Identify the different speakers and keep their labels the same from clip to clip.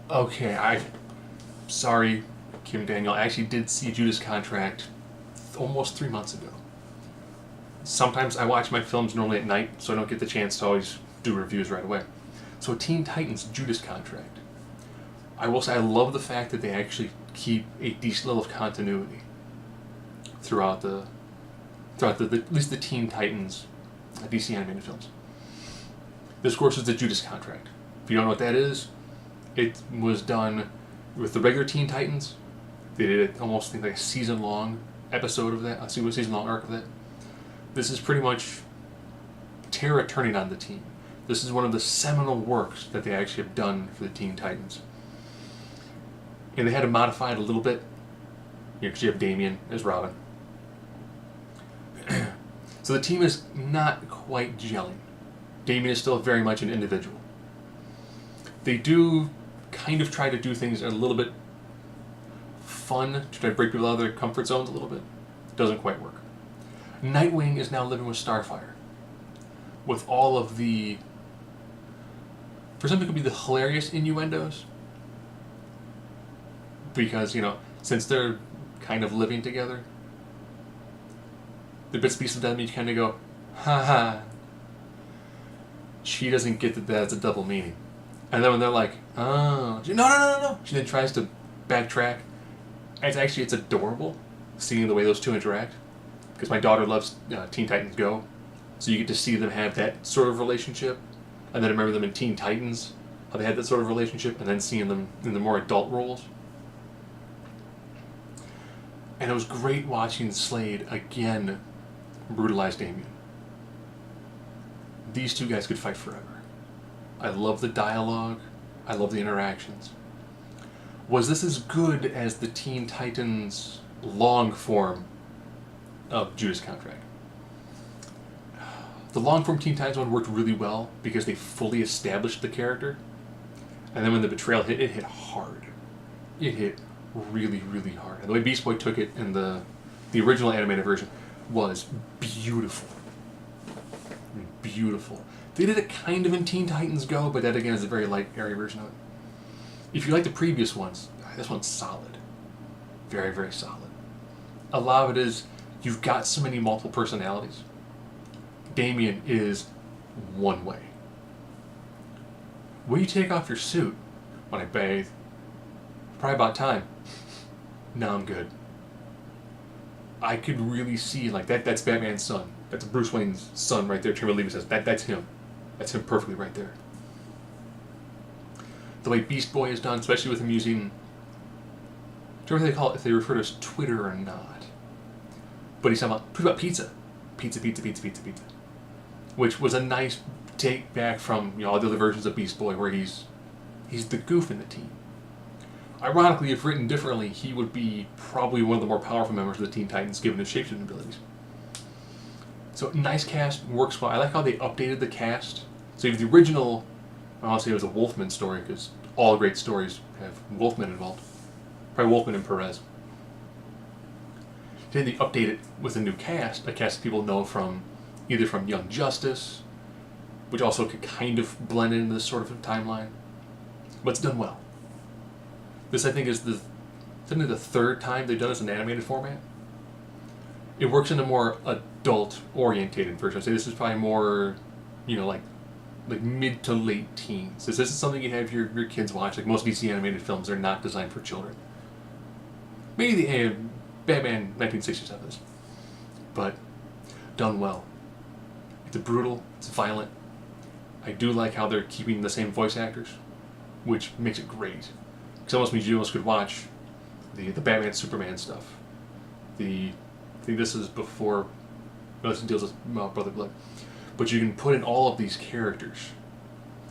Speaker 1: Okay, sorry, Kim Daniel. I actually did see Judas Contract almost 3 months ago. Sometimes I watch my films normally at night, so I don't get the chance to always do reviews right away. So Teen Titans Judas Contract. I will say I love the fact that they actually keep a decent level of continuity throughout at least the Teen Titans DC animated films. This, of course, is the Judas Contract. If you don't know what that is, it was done with the regular Teen Titans. They did almost like a season-long episode of that, a season-long arc of that. This is pretty much Terra turning on the team. This is one of the seminal works that they actually have done for the Teen Titans. And they had to modify it a little bit, because you have Damian as Robin. So the team is not quite gelling. Damian is still very much an individual. They do kind of try to do things a little bit fun to try to break people out of their comfort zones a little bit. Doesn't quite work. Nightwing is now living with Starfire. With all of the, for some it could be the hilarious innuendos. Because, since they're kind of living together, the bits and pieces of that you kind of go, ha ha. She doesn't get that that's a double meaning. And then when they're like, oh, no. She then tries to backtrack. It's adorable seeing the way those two interact. Because my daughter loves Teen Titans Go. So you get to see them have that sort of relationship. And then I remember them in Teen Titans, how they had that sort of relationship. And then seeing them in the more adult roles. And it was great watching Slade again brutalize Damian. These two guys could fight forever. I love the dialogue. I love the interactions. Was this as good as the Teen Titans long form of Judas Contract? The long form Teen Titans one worked really well because they fully established the character. And then when the betrayal hit, it hit hard. It hit really, really hard. And the way Beast Boy took it in the original animated version was beautiful. Beautiful. They did it kind of in Teen Titans Go, but that again is a very light, airy version of it. If you like the previous ones, this one's solid. Very, very solid. A lot of it is, you've got so many multiple personalities. Damian is one way. Will you take off your suit? When I bathe. Probably about time. No, I'm good. I could really see, that's Batman's son. That's Bruce Wayne's son right there. Trevor Levy says, that's him. That's him perfectly right there. The way Beast Boy is done, especially with him using, I don't know if they call it, if they refer to it as Twitter or not. But he's talking about pizza. Pizza. Which was a nice take back from all the other versions of Beast Boy where he's the goof in the team. Ironically, if written differently, he would be probably one of the more powerful members of the Teen Titans given his shapeshifting abilities. So, nice cast, works well. I like how they updated the cast. So, you have the original, honestly, it was a Wolfman story, because all great stories have Wolfman involved. Probably Wolfman and Perez. Then they update it with a new cast, a cast that people know from either from Young Justice, which also could kind of blend into this sort of timeline. But it's done well. This, I think, is the third time they've done this in an animated format. It works in a more adult-orientated version. I'd say this is probably more, like mid to late teens. This isn't something you have your kids watch. Like most DC animated films, they're not designed for children. Maybe the Batman 1960s have this, but done well. It's brutal. It's violent. I do like how they're keeping the same voice actors, which makes it great. Because almost means you almost could watch the Batman Superman stuff. I think this is before this deals with Brother Blood. But you can put in all of these characters.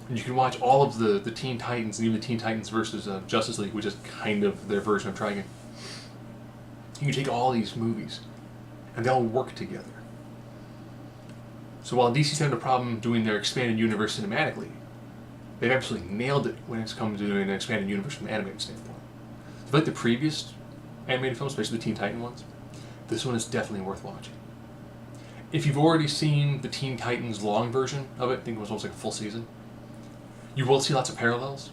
Speaker 1: And you can watch all of the Teen Titans, and even the Teen Titans versus Justice League, which is kind of their version of Trigon. You can take all these movies, and they all work together. So while DC's having a problem doing their expanded universe cinematically, they've absolutely nailed it when it's come to doing an expanded universe from an animated standpoint. If you like the previous animated films, especially the Teen Titan ones, this one is definitely worth watching. If you've already seen the Teen Titans long version of it, I think it was almost like a full season, you will see lots of parallels.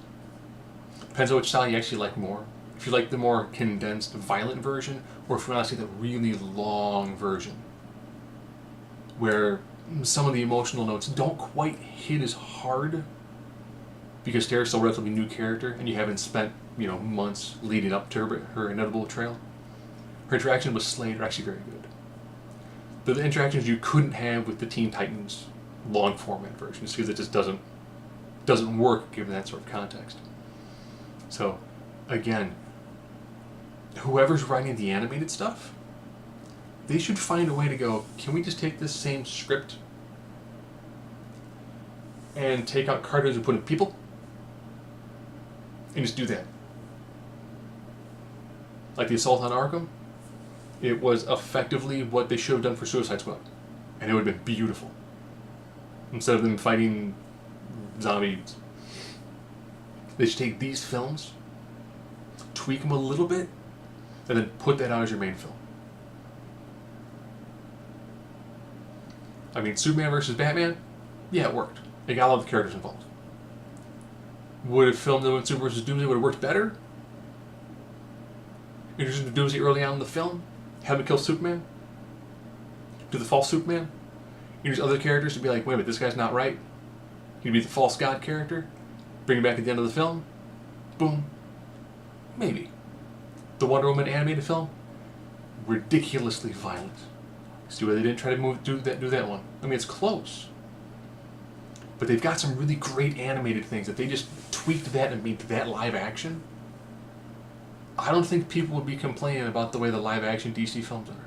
Speaker 1: Depends on which style you actually like more. If you like the more condensed, violent version, or if you want to see the really long version, where some of the emotional notes don't quite hit as hard because Tara's still a relatively new character and you haven't spent, months leading up to her inevitable betrayal. Her interaction with Slade are actually very good. They're the interactions you couldn't have with the Teen Titans long format versions because it just doesn't work given that sort of context. So, again, whoever's writing the animated stuff, they should find a way to go, can we just take this same script and take out cartoons and put in people? And just do that. Like the Assault on Arkham, it was effectively what they should have done for Suicide Squad. And it would have been beautiful. Instead of them fighting zombies, they should take these films, tweak them a little bit, and then put that out as your main film. I mean, Superman versus Batman, yeah, it worked. It got all the characters involved. Would have filmed them with Superman versus Doomsday would have worked better? Introducing the Doomsday early on in the film, have him kill Superman, do the false Superman, introduce other characters to be like, wait a minute, this guy's not right. He'd be the false god character, bring him back at the end of the film, boom, maybe. The Wonder Woman animated film, ridiculously violent. See why they didn't try to do that one. I mean, it's close. But they've got some really great animated things. If they just tweaked that and made that live action, I don't think people would be complaining about the way the live action DC films are.